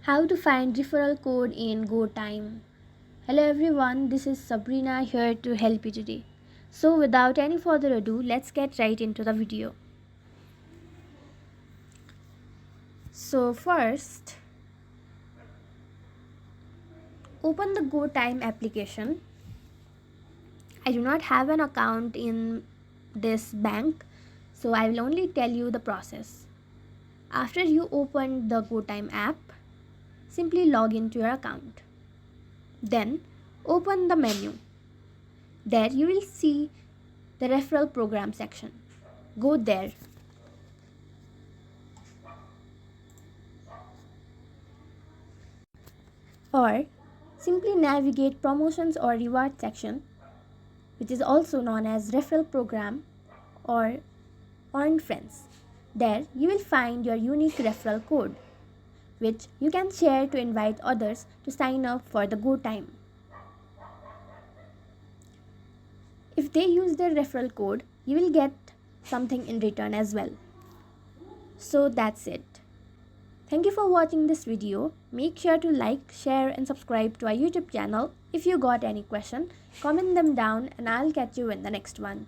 How to find referral code in GoTyme. Hello everyone, this is Sabrina here to help you today. So without any further ado, let's get right into the video. So first, open the GoTyme application. I do not have an account in this bank, so I will only tell you the process. After you open the GoTyme app, simply log into your account. Then open the menu. There you will see the referral program section. Go there. Or simply navigate promotions or reward section, which is also known as referral program or earn friends. There you will find your unique referral code, which you can share to invite others to sign up for the GoTyme. If they use their referral code, you will get something in return as well. So that's it. Thank you for watching this video. Make sure to like, share and subscribe to our YouTube channel. If you got any question, comment them down and I'll catch you in the next one.